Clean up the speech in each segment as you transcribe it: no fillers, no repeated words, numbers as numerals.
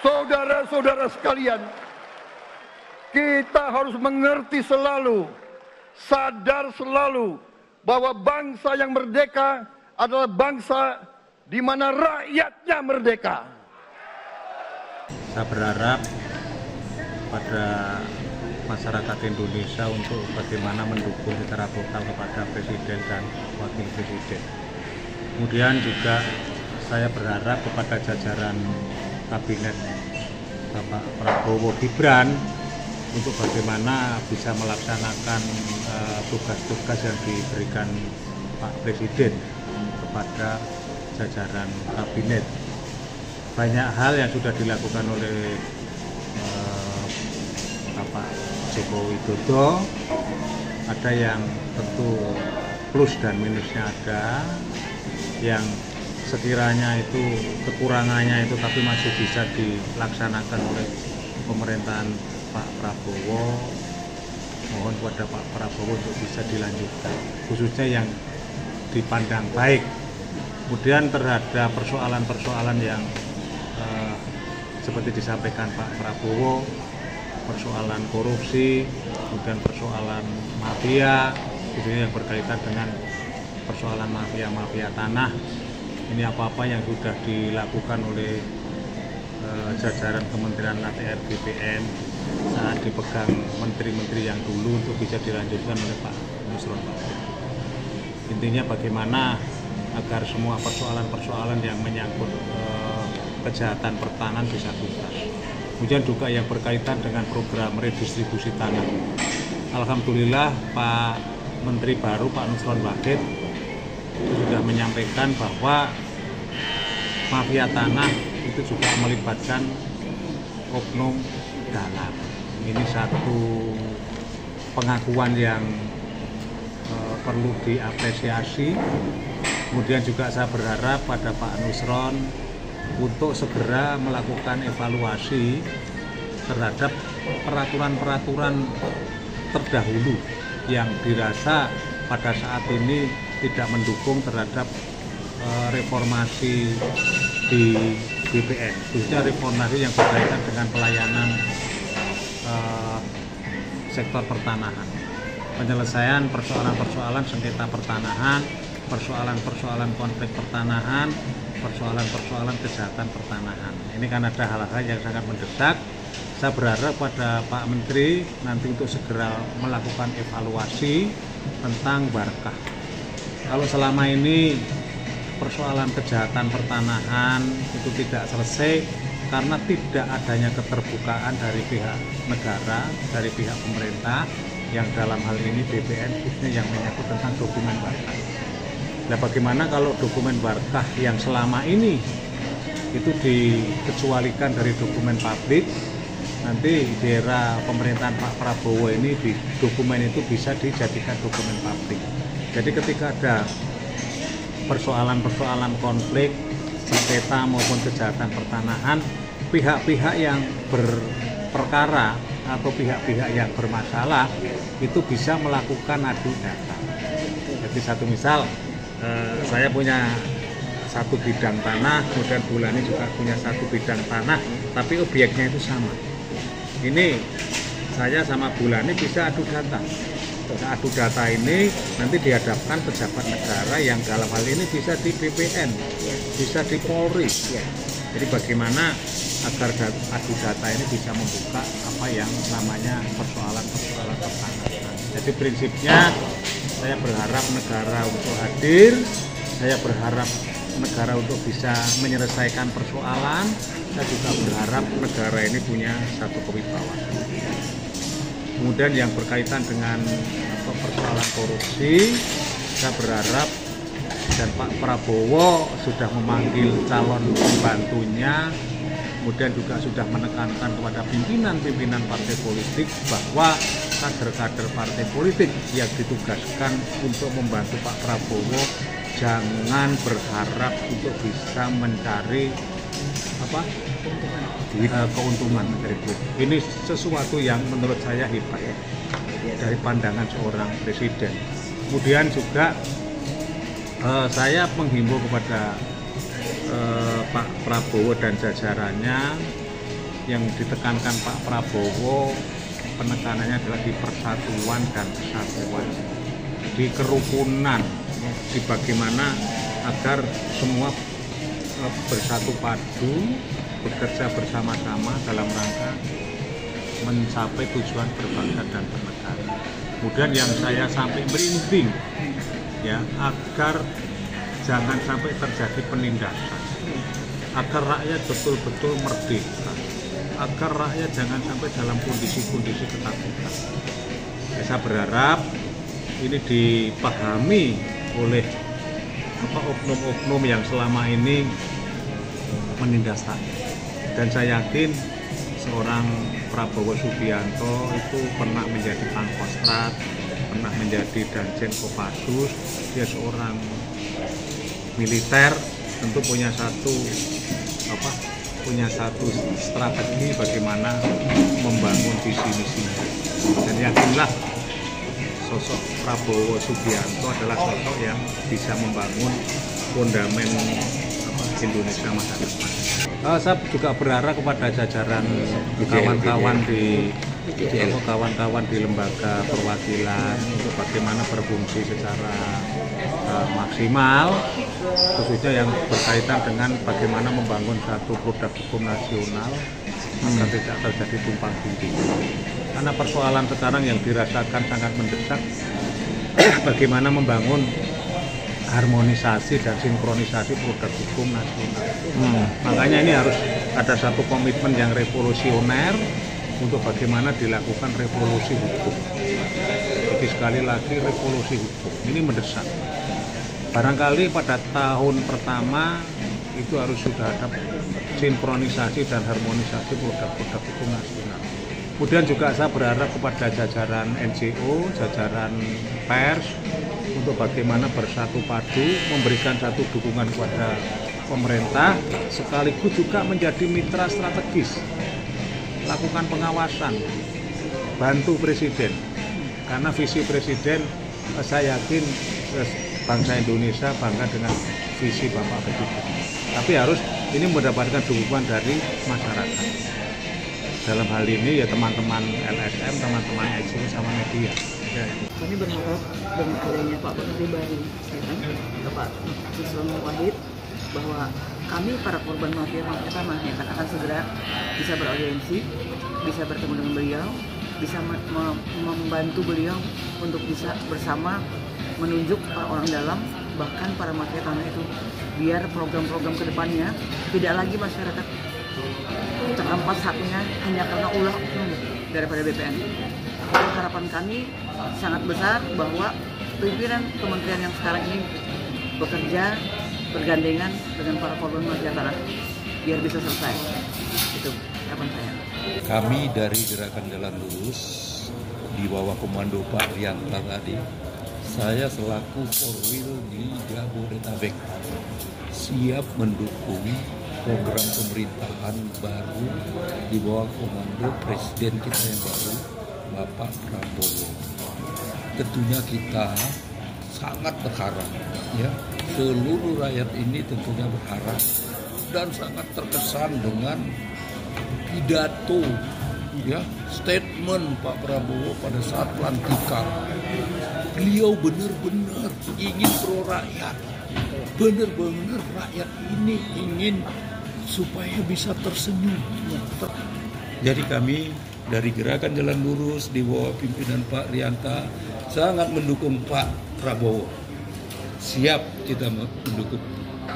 Saudara-saudara sekalian, kita harus mengerti selalu, sadar selalu bahwa bangsa yang merdeka adalah bangsa di mana rakyatnya merdeka. Saya berharap pada masyarakat Indonesia untuk bagaimana mendukung secara total kepada Presiden dan Wakil Presiden. Kemudian juga saya berharap kepada jajaran Kabinet Bapak Prabowo Gibran untuk bagaimana bisa melaksanakan tugas-tugas yang diberikan Pak Presiden kepada jajaran Kabinet. Banyak hal yang sudah dilakukan oleh Bapak Joko Widodo, ada yang tentu plus dan minusnya ada, yang sekiranya itu kekurangannya itu tapi masih bisa dilaksanakan oleh pemerintahan Pak Prabowo. Mohon kepada Pak Prabowo untuk bisa dilanjutkan, khususnya yang dipandang baik. Kemudian terhadap persoalan-persoalan yang seperti disampaikan Pak Prabowo, persoalan korupsi, kemudian persoalan mafia, yang berkaitan dengan persoalan mafia tanah. Ini apa-apa yang sudah dilakukan oleh jajaran Kementerian ATR BPN saat dipegang menteri-menteri yang dulu untuk bisa dilanjutkan oleh Pak Nusron Wahid. Intinya bagaimana agar semua persoalan-persoalan yang menyangkut kejahatan pertanahan bisa tuntas. Kemudian juga yang berkaitan dengan program redistribusi tanah. Alhamdulillah Pak Menteri baru Pak Nusron Wahid sudah menyampaikan bahwa mafia tanah itu juga melibatkan oknum dalam. Ini satu pengakuan yang perlu diapresiasi. Kemudian juga saya berharap pada Pak Nusron untuk segera melakukan evaluasi terhadap peraturan-peraturan terdahulu yang dirasa pada saat ini tidak mendukung terhadap reformasi di BPN, khususnya reformasi yang berkaitan dengan pelayanan sektor pertanahan, penyelesaian persoalan-persoalan sengketa pertanahan, persoalan-persoalan konflik pertanahan, persoalan-persoalan kejahatan pertanahan. Ini kan ada hal-hal yang sangat mendesak. Saya berharap pada Pak Menteri nanti untuk segera melakukan evaluasi tentang Barkah. Kalau selama ini persoalan kejahatan pertanahan itu tidak selesai karena tidak adanya keterbukaan dari pihak negara, dari pihak pemerintah, yang dalam hal ini BPN khususnya yang menyangkut tentang dokumen Barkah. Nah, bagaimana kalau dokumen Barkah yang selama ini itu dikecualikan dari dokumen publik, nanti di era pemerintahan Pak Prabowo ini dokumen itu bisa dijadikan dokumen publik. Jadi ketika ada persoalan-persoalan konflik, sengketa maupun kejahatan pertanahan, pihak-pihak yang berperkara atau pihak-pihak yang bermasalah itu bisa melakukan adu data. Jadi satu misal, saya punya satu bidang tanah, kemudian Bulani juga punya satu bidang tanah, tapi objeknya itu sama. Ini saya sama Bulani bisa adu data. Adu data ini nanti dihadapkan pejabat negara yang dalam hal ini bisa di BPN, bisa di Polri. Jadi bagaimana agar adu data ini bisa membuka apa yang namanya persoalan-persoalan pertanahan. Jadi prinsipnya saya berharap negara untuk hadir, saya berharap negara untuk bisa menyelesaikan persoalan, saya juga berharap negara ini punya satu kewibawaan. Kemudian yang berkaitan dengan persoalan korupsi, saya berharap dan Pak Prabowo sudah memanggil calon pembantunya, kemudian juga sudah menekankan kepada pimpinan-pimpinan partai politik bahwa kader-kader partai politik yang ditugaskan untuk membantu Pak Prabowo jangan berharap untuk bisa mencari keuntungan dari duit. Ini sesuatu yang menurut saya hebat dari pandangan seorang presiden. Kemudian juga saya menghimbau kepada Pak Prabowo dan jajarannya yang ditekankan Pak Prabowo, penekanannya adalah di persatuan dan kesatuan, di kerukunan, di bagaimana agar semua bersatu padu, bekerja bersama-sama dalam rangka mencapai tujuan berbangsa dan bernegara. Kemudian yang saya sampai merinding, ya, agar jangan sampai terjadi penindasan, agar rakyat betul-betul merdeka, agar rakyat jangan sampai dalam kondisi-kondisi ketakutan. Ya, saya berharap ini dipahami oleh oknum-oknum yang selama ini menindas rakyat. Dan saya yakin seorang Prabowo Subianto itu pernah menjadi Pangkostrat, pernah menjadi Danjen Kopassus, dia seorang militer, tentu punya satu strategi bagaimana membangun visi misinya. Dan yakinlah sosok Prabowo Subianto adalah sosok yang bisa membangun fondamen Indonesia masa depan. Saya juga berharap kepada jajaran kawan-kawan di lembaga perwakilan untuk bagaimana berfungsi secara maksimal, khususnya yang berkaitan dengan bagaimana membangun satu produk hukum nasional agar tidak terjadi tumpang tindih. Karena persoalan sekarang yang dirasakan sangat mendesak, bagaimana membangun harmonisasi dan sinkronisasi produk hukum nasional. Makanya ini harus ada satu komitmen yang revolusioner untuk bagaimana dilakukan revolusi hukum. Jadi sekali lagi revolusi hukum ini mendesak. Barangkali pada tahun pertama itu harus sudah ada sinkronisasi dan harmonisasi produk-produk hukum nasional. Kemudian juga saya berharap kepada jajaran NGO, jajaran pers, untuk bagaimana bersatu padu, memberikan satu dukungan kepada pemerintah, sekaligus juga menjadi mitra strategis, lakukan pengawasan, bantu Presiden, karena visi Presiden, saya yakin bangsa Indonesia bangga dengan visi Bapak Presiden. Tapi harus ini mendapatkan dukungan dari masyarakat. Dalam hal ini ya teman-teman LSM, teman-teman NGO sama media. Kami berharap dengan adanya Pak Menteri baru sekarang, Bapak Susilo Wahid, bahwa kami para korban mafia tanah yang akan segera bisa beraudiensi, bisa bertemu dengan beliau, bisa membantu beliau untuk bisa bersama menunjuk orang-orang dalam, bahkan para mafia tanah itu, biar program-program kedepannya tidak lagi masyarakat terampas haknya hanya karena ulah daripada BPN. Harapan kami sangat besar bahwa pimpinan kementerian yang sekarang ini bekerja bergandengan dengan para korban mafia tanah biar bisa selesai. Itu harapan saya. Kami dari Gerakan Jalan Lurus di bawah komando Pak Rianta tadi, saya selaku Korwil di Jabodetabek siap mendukung program pemerintahan baru di bawah komando Presiden kita yang baru, Bapak Prabowo. Tentunya kita sangat berharap, ya, seluruh rakyat ini tentunya berharap dan sangat terkesan dengan pidato, ya, statement Pak Prabowo pada saat pelantikan. Beliau benar-benar ingin pro rakyat, benar-benar rakyat ini ingin supaya bisa tersenyum. Jadi kami dari Gerakan Jalan Lurus di bawah pimpinan Pak Rianta sangat mendukung Pak Prabowo. Siap kita mendukung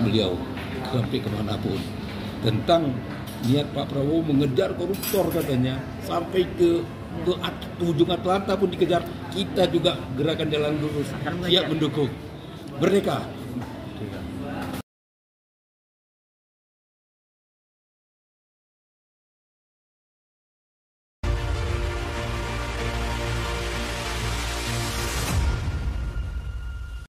beliau sampai kemanapun. Tentang niat Pak Prabowo mengejar koruptor katanya sampai ke ujung Atlanta pun dikejar. Kita juga Gerakan Jalan Lurus siap mendukung. Merdeka!